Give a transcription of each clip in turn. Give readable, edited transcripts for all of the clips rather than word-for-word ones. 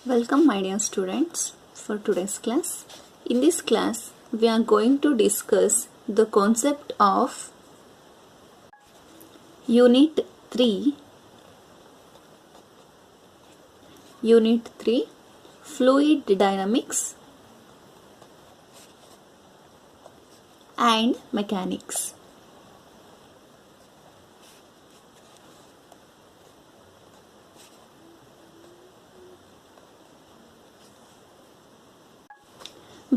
Welcome my dear students for today's class. In this class we are going to discuss the concept of Unit 3 Fluid Dynamics and Mechanics.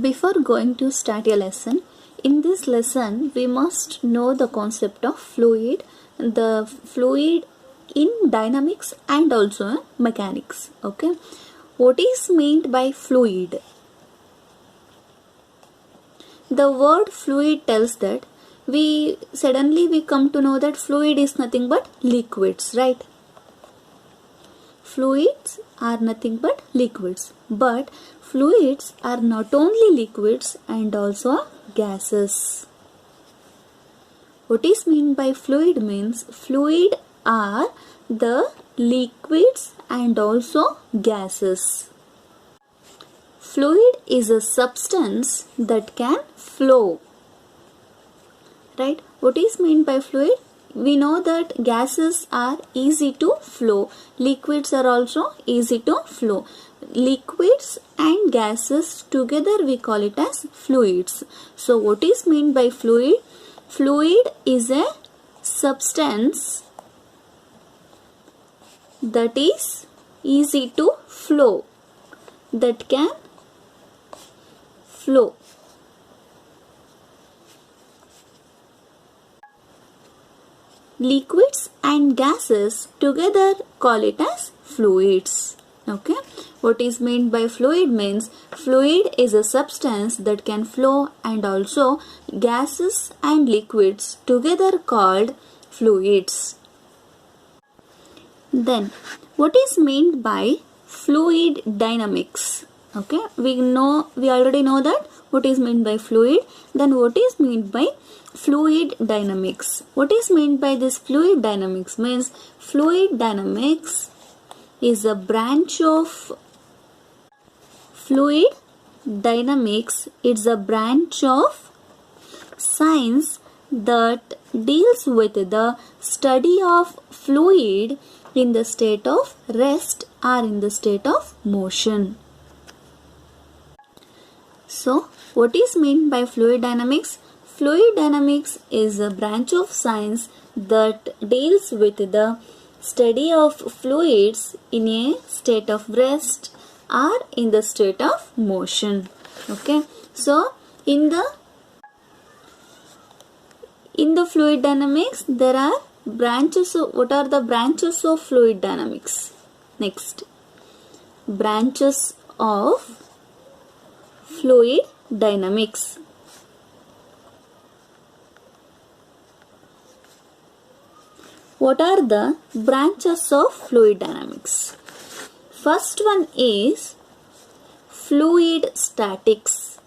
Before going to start a lesson, in this lesson we must know the concept of fluid in dynamics and also mechanics. Okay, what is meant by fluid? The word fluid tells that we come to know that fluid is nothing but liquids, right? Fluids are nothing but liquids, but fluids are not only liquids and also gases. What is meant by fluid means fluid are the liquids and also gases. Fluid is a substance that can flow, right? What is meant by fluid? We know that gases are easy to flow. Liquids are also easy to flow. Liquids and gases together we call it as fluids. So what is meant by fluid? Fluid is a substance that is easy to flow, that can flow. Liquids and gases together call it as fluids. Okay, what is meant by fluid means fluid is a substance that can flow, and also gases and liquids together called fluids. Then what is meant by fluid dynamics? Okay, we already know that what is meant by fluid. Then what is meant by fluid dynamics? What is meant by this fluid dynamics means fluid dynamics is a branch of fluid dynamics. It's a branch of science that deals with the study of fluid in the state of rest or in the state of motion. So what is meant by fluid dynamics? Fluid dynamics is a branch of science that deals with the study of fluids in a state of rest or in the state of motion. Okay, so in the fluid dynamics there are branches of, what are the branches of fluid dynamics? Next, branches of fluid dynamics. What are the branches of fluid dynamics? First one is fluid statics.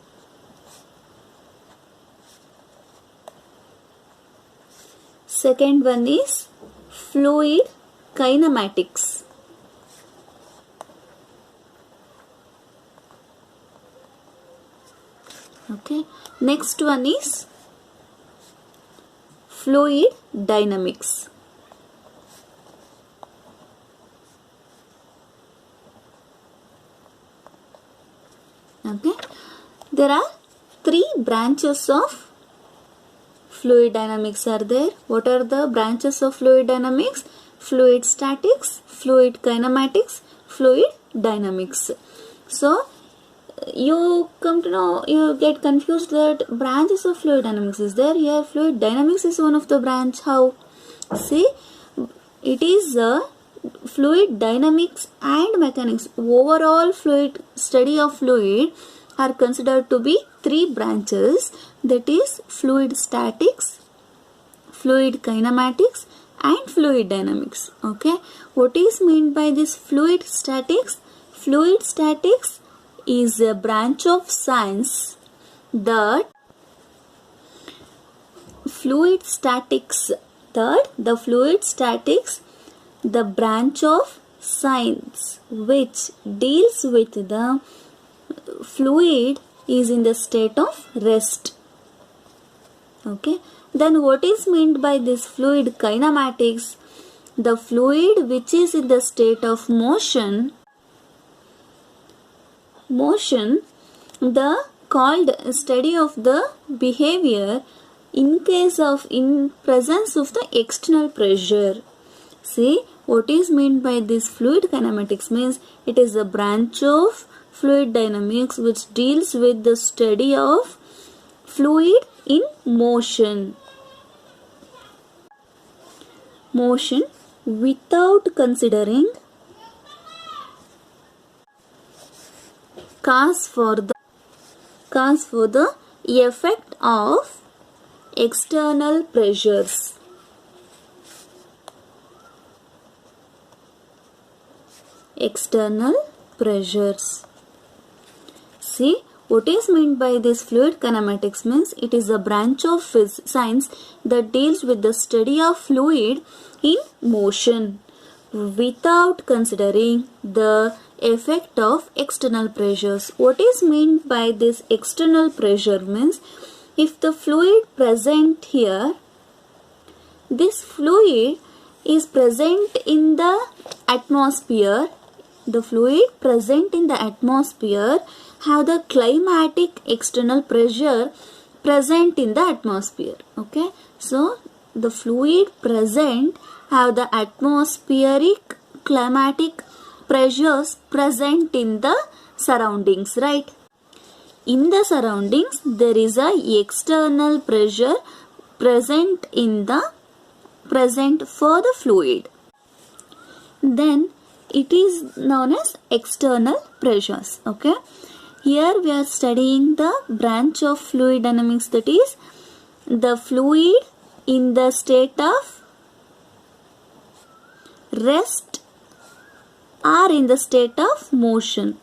Second one is fluid kinematics. Okay, next one is fluid dynamics. Okay, there are three branches of fluid dynamics are there. What are the branches of fluid dynamics? Fluid statics, fluid kinematics, fluid dynamics. So you come to know, you get confused that branches of fluid dynamics is there. Here fluid dynamics is one of the branch. How? See, it is a fluid dynamics and mechanics. Overall fluid study of fluid are considered to be three branches, that is fluid statics, fluid kinematics and fluid dynamics. Okay, what is meant by this fluid statics? Fluid statics is a branch of science that the branch of science which deals with the fluid is in the state of rest. Okay. Then what is meant by this fluid kinematics? The fluid which is in the state of motion, the called study of the behavior in case of in presence of the external pressure. See, what is meant by this fluid kinematics means it is a branch of fluid dynamics which deals with the study of fluid in motion. Motion without considering cause for the effect of external pressures. External pressures. See, what is meant by this fluid kinematics means it is a branch of science that deals with the study of fluid in motion without considering the effect of external pressures. What is meant by this external pressure means if the fluid present here, this fluid is present in the atmosphere, the fluid present in the atmosphere have the climatic external pressure present in the atmosphere. Okay, so the fluid present have the atmospheric climatic pressures present in the surroundings, right? In the surroundings there is a external pressure present for the fluid. Then it is known as external pressures. Okay, here we are studying the branch of fluid dynamics, that is the fluid in the state of rest or in the state of motion.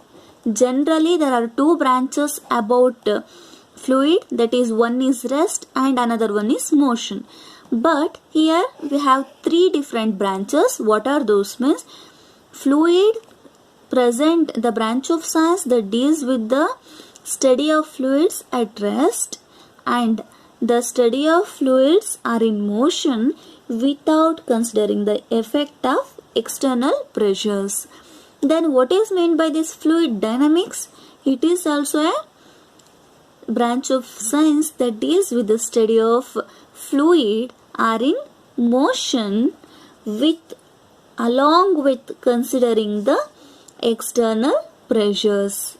Generally there are two branches about fluid, that is one is rest and another one is motion. But here we have three different branches. What are those means? Fluid present, the branch of science that deals with the study of fluids at rest, and the study of fluids are in motion without considering the effect of external pressures. Then what is meant by this fluid dynamics? It is also a branch of science that deals with the study of fluid are in motion along with considering the external pressures.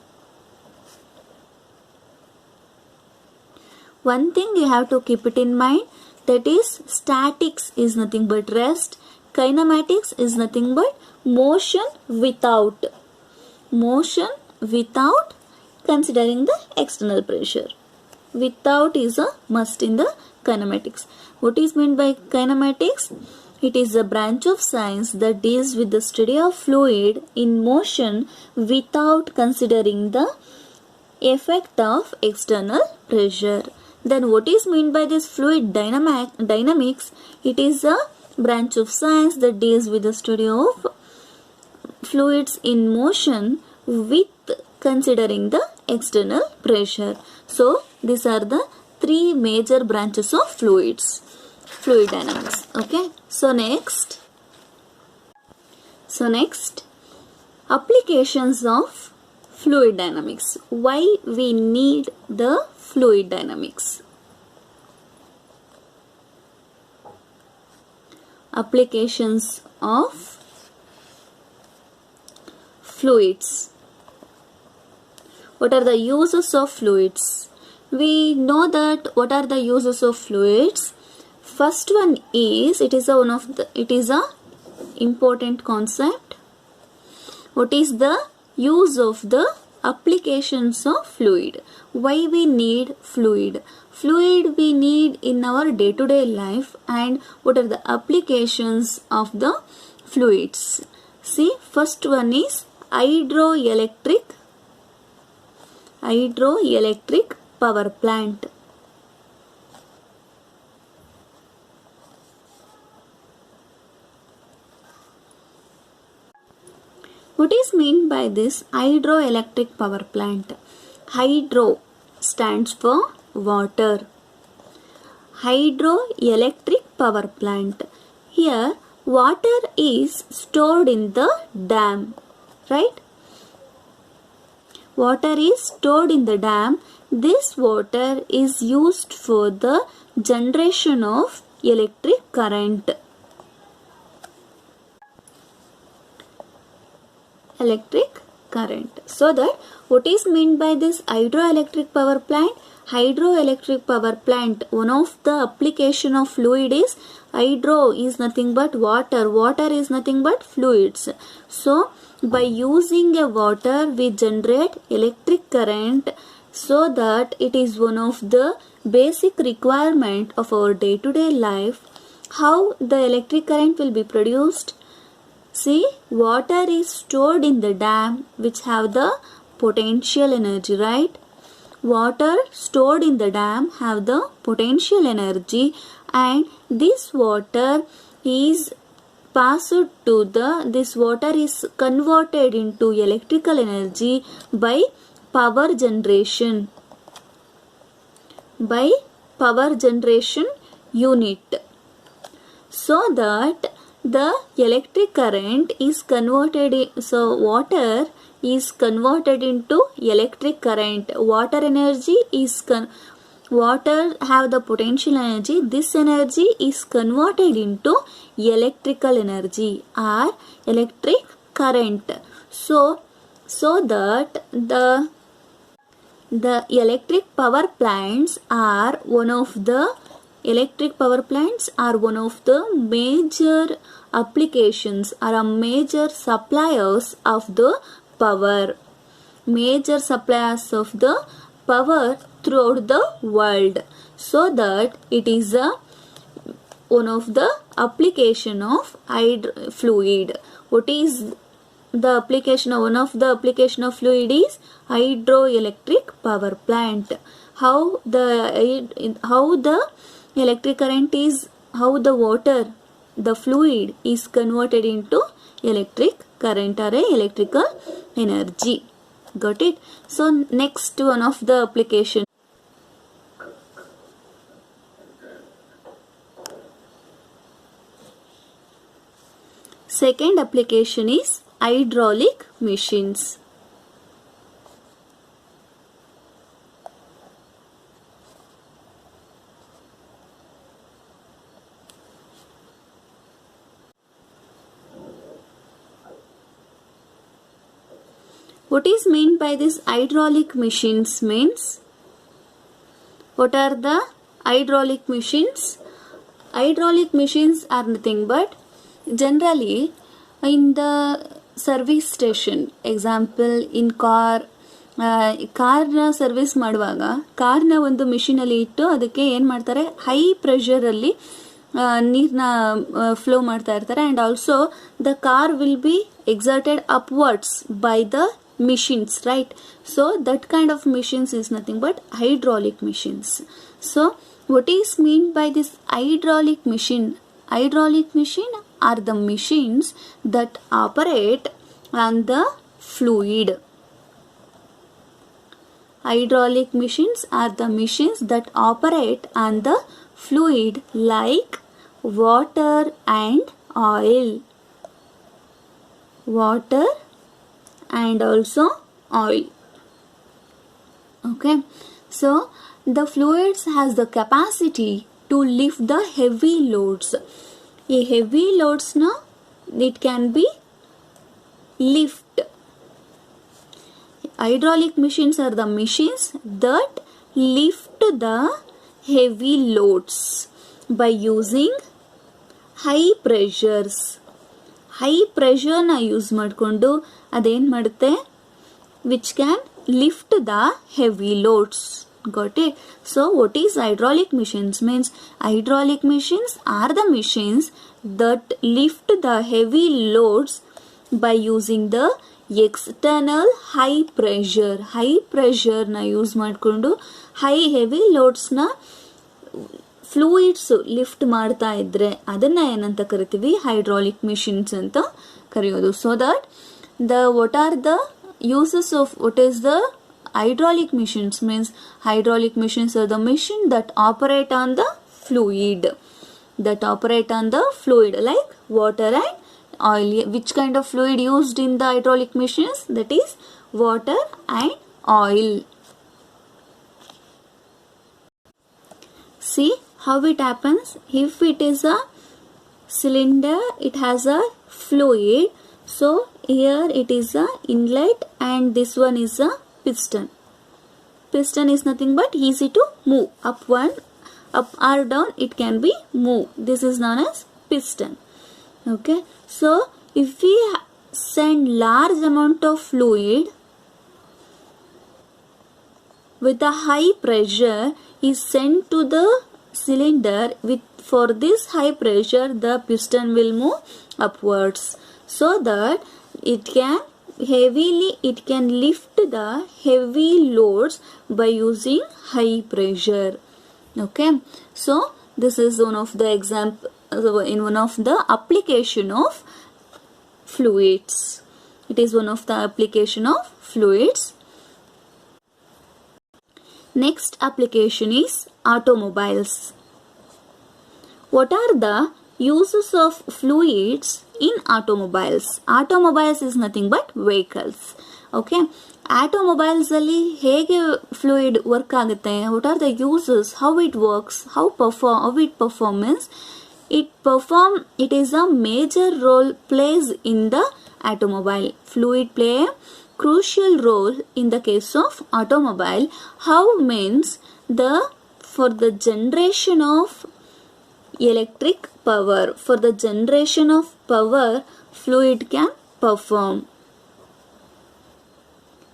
One thing you have to keep it in mind, that is statics is nothing but rest, kinematics is nothing but motion without considering the external pressure. Without is a must in the kinematics. What is meant by kinematics? It is a branch of science that deals with the study of fluid in motion without considering the effect of external pressure. Then what is meant by this fluid dynamics? It is a branch of science that deals with the study of fluids in motion with considering the external pressure. So these are the three major branches of fluid dynamics. Okay, so next applications of fluid dynamics. Why we need the fluid dynamics? Applications of fluids. What are the uses of fluids? We know that what are the uses of fluids. First one is, it is a important concept. What is the use of the applications of fluid? Why we need fluid? Fluid we need in our day-to-day life, and what are the applications of the fluids? See, first one is hydroelectric power plant. What is meant by this hydroelectric power plant? Hydro stands for water. Hydroelectric power plant. Here water is stored in the dam, right? Water is stored in the dam. This water is used for the generation of electric current. So that what is meant by this hydroelectric power plant? Hydroelectric power plant, one of the application of fluid is hydro is nothing but water. Water is nothing but fluids. So by using a water we generate electric current, so that it is one of the basic requirement of our day-to-day life. How the electric current will be produced? See, water is stored in the dam which have the potential energy, right? Water stored in the dam have the potential energy, and this water is passed to this water is converted into electrical energy by power generation unit, so that the electric current is converted. So water is converted into electric current. Water energy is water have the potential energy. This energy is converted into electrical energy or electric current. So that the electric power plants are one of the major applications or a major suppliers of the power. Major suppliers of the power throughout the world. So that it is one of the application of fluid. What is the application? One of the application of fluid is hydroelectric power plant. How the electric current is, how the water, the fluid is converted into electric current or electrical energy. Got it? So next one of the application. Second application is hydraulic machines. What is meant by this hydraulic machines means? What are the hydraulic machines? Hydraulic machines are nothing but generally in the service station, example in car ನ service ಮಾಡುವಾಗ ಕಾರ್ನ ಒಂದು ಮಿಷಿನಲ್ಲಿ ಇಟ್ಟು ಅದಕ್ಕೆ ಏನು ಮಾಡ್ತಾರೆ, high ಪ್ರೆಷರಲ್ಲಿ ನೀರನ್ನ flow ಮಾಡ್ತಾ ಇರ್ತಾರೆ. And also the car will be exerted upwards by the machines, right? So that kind of machines is nothing but hydraulic machines. So what is meant by this hydraulic machine? Hydraulic machine are the machines that operate on the fluid. Hydraulic machines are the machines that operate on the fluid like water and oil. Water and also oil. Okay, so the fluids has the capacity to lift the heavy loads. A heavy loads na it can be lift. Hydraulic machines are the machines that lift the heavy loads by using high pressures. High ಪ್ರೆಷರ್ನ use ಮಾಡಿಕೊಂಡು ಅದೇನು ಮಾಡುತ್ತೆ, which can lift the heavy loads. got it? So what is hydraulic machines means? Hydraulic machines are the machines that lift the heavy loads by using the external high pressure. High pressure na use ಮಾಡಿಕೊಂಡು high heavy loads na fluids lift ಮಾಡ್ತಾ ಇದ್ರೆ ಅದನ್ನ ಏನಂತ ಕರಿತೀವಿ, hydraulic machines ಅಂತ ಕರೆಯೋದು. So that what are the uses of what is the hydraulic machines? Means hydraulic machines are the machine that operate on the fluid, like water and oil. Which kind of fluid used in the hydraulic machines? That is water and oil. See how it happens. If it is a cylinder, it has a fluid. So here it is a inlet and this one is a piston. Piston is nothing but easy to move. Up or down it can be moved. This is known as piston. Okay. So if we send large amount of fluid with a high pressure is sent to the cylinder, for this high pressure the piston will move upwards, so that it can lift the heavy loads by using high pressure. Okay, so this is one of the example in one of the application of fluids. It is one of the application of fluids. Next application is automobiles. What are the uses of fluids in automobiles? Automobiles is nothing but vehicles. Okay, automobiles alli hege fluid work agutte? What are the uses? How it works? How it performs? It is a major role plays in the automobile. Fluid play a crucial role in the case of automobile. How means for the generation of electric power. For the generation of power, fluid can perform.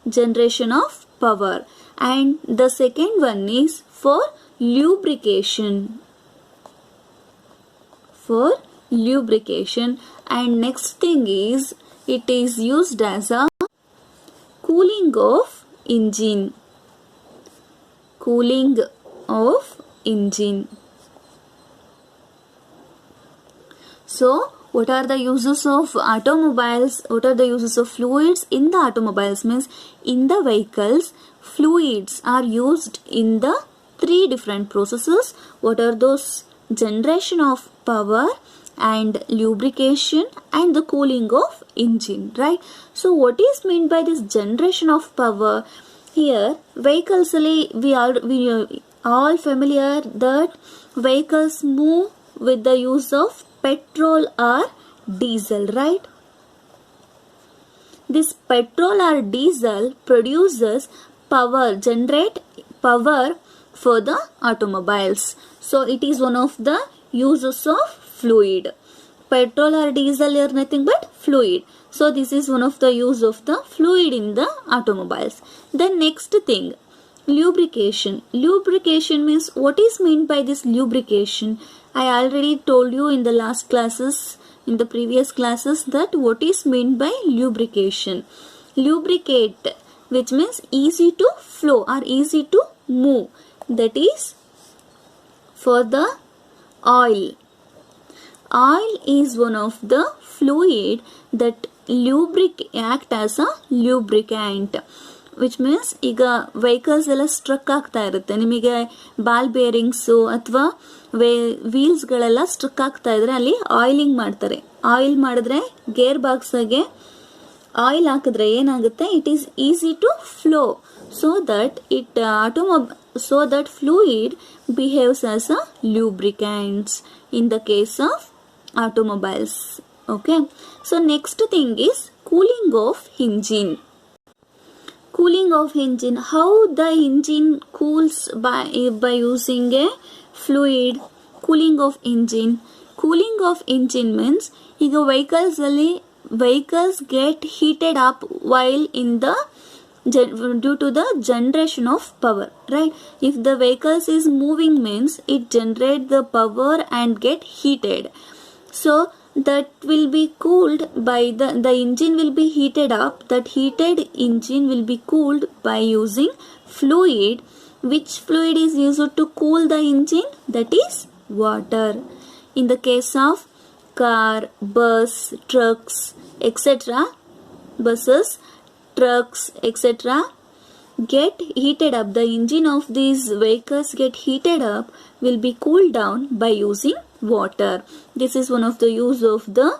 Generation of power. And the second one is for lubrication. And next thing is it is used as a cooling of engine. So what are the uses of automobiles? What are the uses of fluids in the automobiles? Means in the vehicles, fluids are used in the 3 different processes. What are those? Generation of power and lubrication and the cooling of engine, right? So what is meant by this generation of power? Here vehicles, we are all familiar that vehicles move with the use of petrol or diesel, right? This petrol or diesel produces power, generate power for the automobiles. So it is one of the uses of fluid. Petrol or diesel are nothing but fluid. So this is one of the use of the fluid in the automobiles. Then next thing, lubrication. Lubrication means, what is meant by this lubrication? I already told you in the last classes, in the previous classes, that what is meant by lubrication. Lubricate, which means easy to flow or easy to move. That is for the oil. Oil is one of the fluid that act as a lubricant. Which means ಈಗ vehicles ಎಲ್ಲ struck ಆಗ್ತಾ ಇರುತ್ತೆ, ನಿಮಗೆ ball ಬೇರಿಂಗ್ಸು ಅಥವಾ ವೀಲ್ಸ್ಗಳೆಲ್ಲ struck ಆಗ್ತಾ ಇದ್ರೆ ಅಲ್ಲಿ oiling ಮಾಡ್ತಾರೆ. ಆಯಿಲ್ ಮಾಡಿದ್ರೆ ಗೇರ್ ಬಾಕ್ಸ್ಗೆ ಆಯಿಲ್ ಹಾಕಿದ್ರೆ ಏನಾಗುತ್ತೆ, it is easy to flow, so that fluid behaves as a lubricant in the case of automobiles. Okay, so next thing is cooling of engine. Cooling of engine. How the engine cools by using a fluid. Cooling of engine. Cooling of engine means ಈಗ vehicles get heated up while in the due to the generation of power, right? If the vehicles is moving means it generate the power and get heated, so that will be cooled by the engine will be heated up. That heated engine will be cooled by using fluid. Which fluid is used to cool the engine? That is water. In the case of car, bus, trucks, etc., buses, trucks, etc. get heated up, the engine of these vehicles get heated up, will be cooled down by using water. This is one of the use of the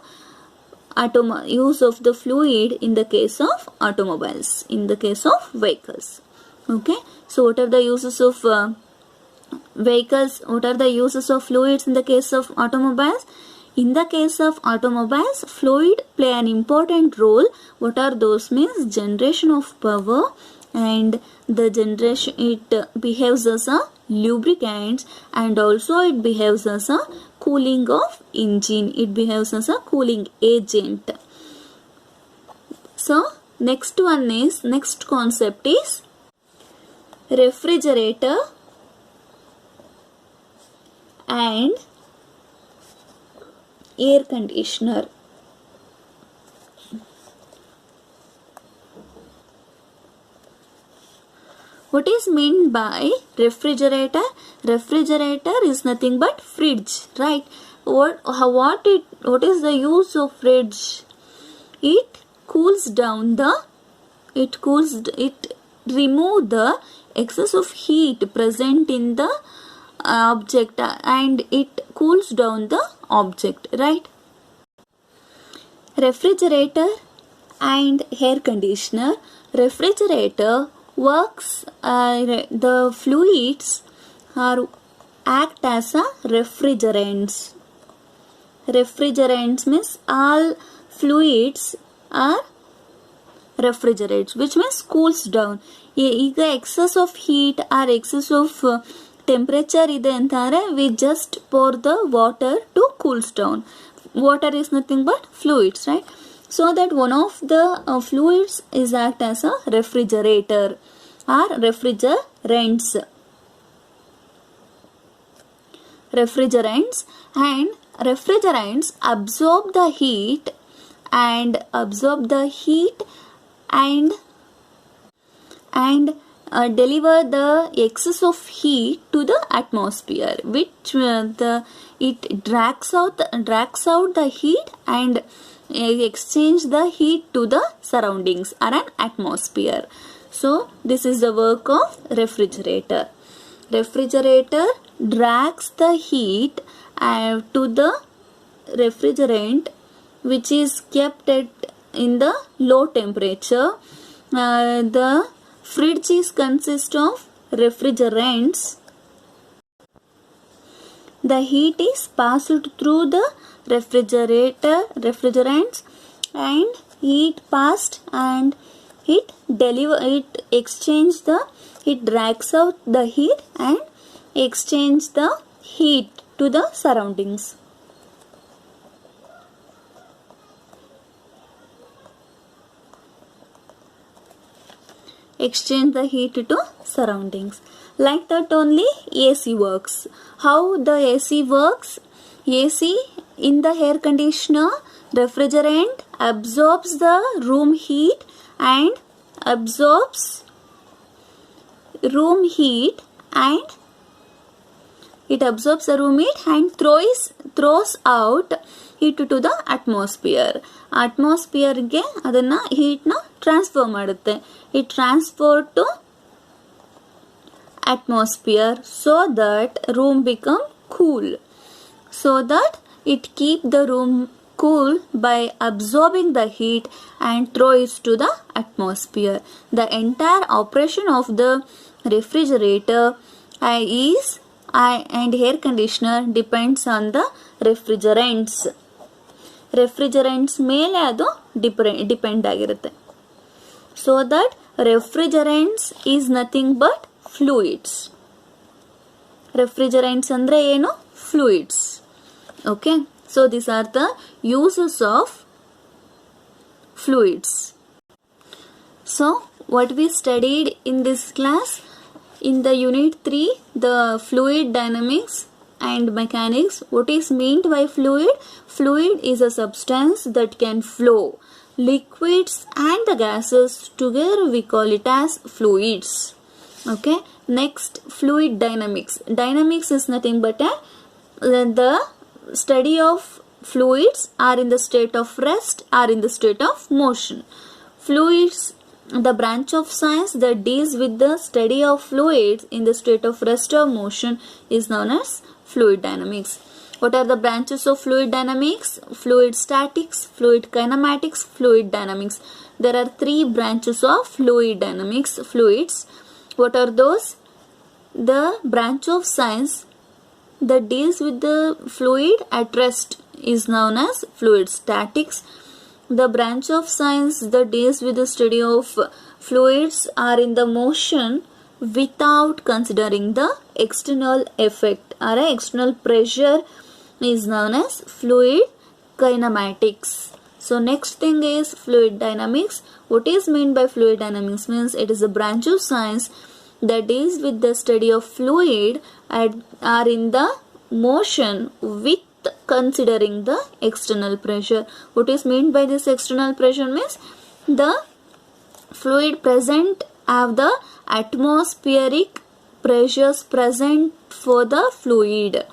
fluid in the case of automobiles, in the case of vehicles. Okay, so what are the uses of vehicles? What are the uses of fluids in the case of automobiles? In the case of automobiles, fluid play an important role. What are those? Means generation of power, and the generation, it behaves as a lubricant, and also it behaves as a cooling of engine. It behaves as a cooling agent. So next concept is refrigerator and air conditioner. What is meant by refrigerator? Refrigerator is nothing but fridge, right? What is the use of fridge? It cools down it remove the excess of heat present in the object, and it cools down the object, right? Refrigerator and air conditioner. Refrigerator works, the fluids act as a refrigerants. Refrigerants means all fluids are refrigerants, which means cools down. ಈಗ excess of heat or excess of temperature ಇದೆ ಅಂತಾರೆ, we just pour the water to cools down. Water is nothing but fluids, right? So that one of the fluids is act as a refrigerator or refrigerants. Refrigerants, and refrigerants absorb the heat and deliver the excess of heat to the atmosphere, which it drags out the heat and exchange the heat to the surroundings or an atmosphere. So this is the work of refrigerator. Refrigerator drags the heat to the refrigerant, which is kept in the low temperature. The fridge is consist of refrigerants. The heat is passed through the refrigerants, and heat passed and it drags out the heat and exchange the heat to the surroundings. Exchange the heat to surroundings. Like that only AC works. How the AC works? AC in the air conditioner, refrigerant absorbs the room heat and throws out heat to the atmosphere. Atmosphere ge adanna heat na transfer ಮಾಡುತ್ತೆ. It transfer to atmosphere so that room become cool. So that it keep the room cool by absorbing the heat and throw it to the atmosphere. The entire operation of the refrigerator and air conditioner depends on the refrigerants. Refrigerants ಮೇಲೆ ಅದು depend ಆಗಿರುತ್ತೆ. So that refrigerants is nothing but fluids. Refrigerants andre ಏನು? Fluids. Okay, so these are the uses of fluids. So what we studied in this class, in the unit 3, the fluid dynamics and mechanics. What is meant by fluid? Fluid is a substance that can flow. Liquids and the gases together we call it as fluids. Okay, next, fluid dynamics. Dynamics is nothing but the study of fluids are in the state of rest or in the state of motion. Fluids, the branch of science that deals with the study of fluids in the state of rest or motion, is known as fluid dynamics. What are the branches of fluid dynamics? Fluid statics, fluid kinematics, fluid dynamics. There are three branches of fluid dynamics, fluids. What are those? The branch of science that deals with the fluid at rest is known as fluid statics. The branch of science that deals with the study of fluids are in the motion without considering the external effect or external pressure is known as fluid kinematics. So next thing is fluid dynamics. What is meant by fluid dynamics? Means it is a branch of science that deals with the study of fluid are in the motion with considering the external pressure. What is meant by this external pressure? Means the fluid present have the atmospheric pressures present for the fluid.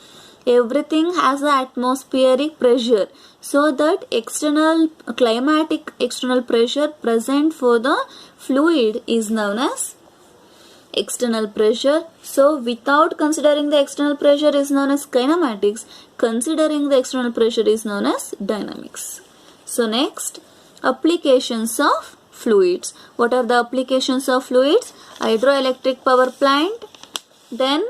Everything has an atmospheric pressure, so that external climatic external pressure present for the fluid is known as external pressure. So without considering the external pressure is known as kinematics. Considering the external pressure is known as dynamics. So next, applications of fluids. What are the applications of fluids? Hydroelectric power plant, then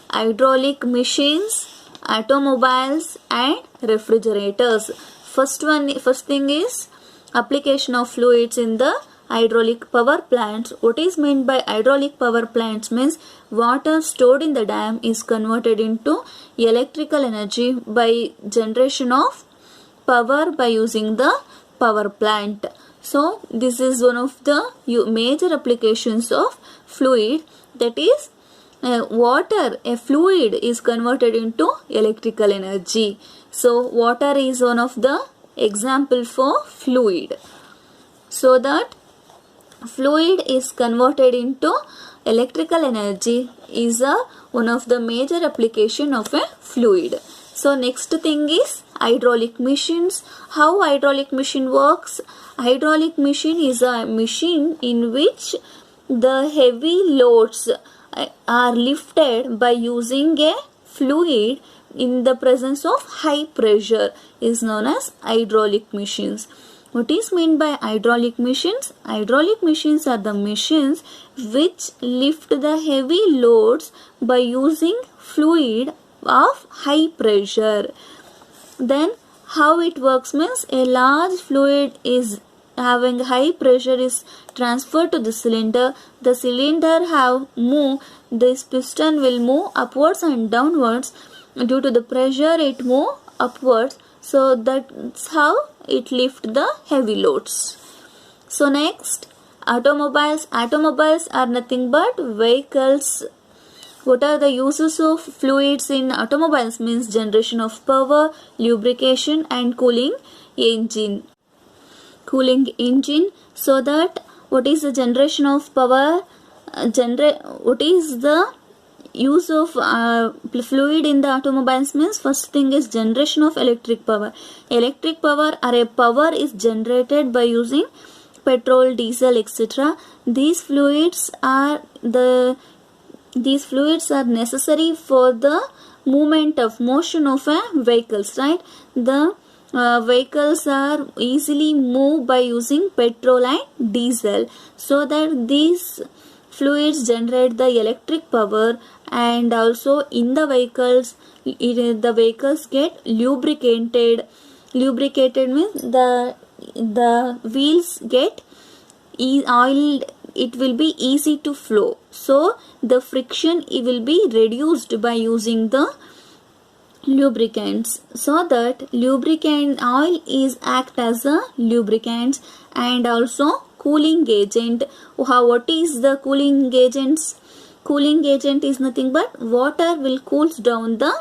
hydraulic machines, automobiles and refrigerators. First thing is application of fluids in the hydraulic power plants. What is meant by hydraulic power plants? Means water stored in the dam is converted into electrical energy by generation of power by using the power plant. So this is one of the major applications of fluid, that is water, a fluid is converted into electrical energy. So water is one of the example for fluid. So that fluid is converted into electrical energy is one of the major application of a fluid. So next thing is hydraulic machines. How hydraulic machine works? Hydraulic machine is a machine in which the heavy loads are lifted by using a fluid in the presence of high pressure is known as hydraulic machines. What is meant by hydraulic machines? Hydraulic machines are the machines which lift the heavy loads by using fluid of high pressure. Then how it works means a large fluid is having high pressure is transferred to the cylinder. The cylinder have move, this piston will move upwards and downwards. Due to the pressure it move upwards, so that's how it lift the heavy loads. So next, automobiles. Automobiles are nothing but vehicles. What are the uses of fluids in automobiles? Means generation of power, lubrication and cooling engine. So that what is the generation of power? What is the use of fluid in the automobiles? Means first thing is generation of electric power. Electric power or a power is generated by using petrol, diesel, etc. These fluids are necessary for the motion of a vehicles, right? The vehicles are easily moved by using petrol and diesel, so that these fluids generate the electric power, and also in the vehicles the vehicles get lubricated. Lubricated means the wheels get oiled, it will be easy to flow, so the friction it will be reduced by using the lubricants. So that lubricant oil is act as a lubricant and also cooling agent. What is the cooling agents? Cooling agent is nothing but water will cools down the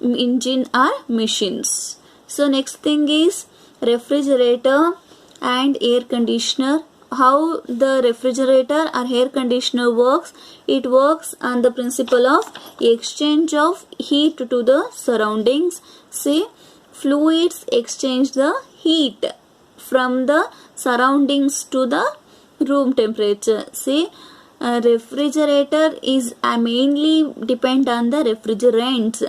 engine or machines. So next thing is refrigerator and air conditioner. How the refrigerator or air conditioner works? It works on the principle of exchange of heat to the surroundings. See, fluids exchange the heat from the surroundings to the room temperature. See, a refrigerator is mainly depend on the refrigerants.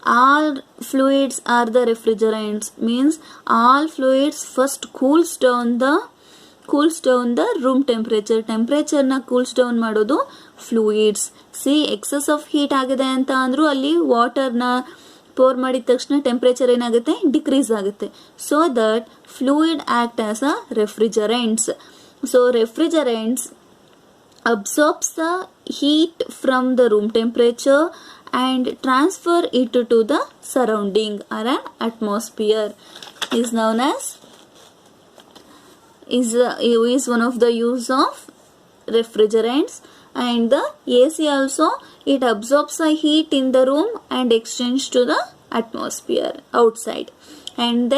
All fluids are the refrigerants, means all fluids first cools down the room temperature. Temperature na cools down ಮಾಡೋದು fluids. See, excess of heat ಆಗಿದೆ ಅಂತ ಅಂದ್ರು ಅಲ್ಲಿ water ನ pour ಮಾಡಿದ ತಕ್ಷಣ temperature ಏನಾಗುತ್ತೆ, decrease ಆಗುತ್ತೆ. So that fluid act as a refrigerants. So refrigerants absorbs the heat from the room temperature and transfer it to the surrounding or an atmosphere. Is known as is one of the use of refrigerants. And the AC also, it absorbs the heat in the room and exchange to the atmosphere outside, and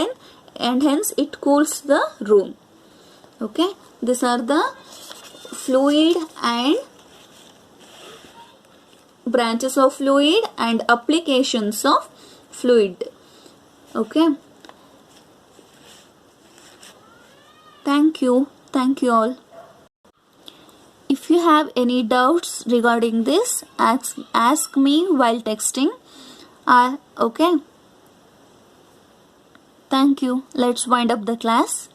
hence it cools the room. Okay, these are the fluid and branches of fluid and applications of fluid. Okay, thank you all. If you have any doubts regarding this, ask me while texting. Okay, thank you. Let's wind up the class.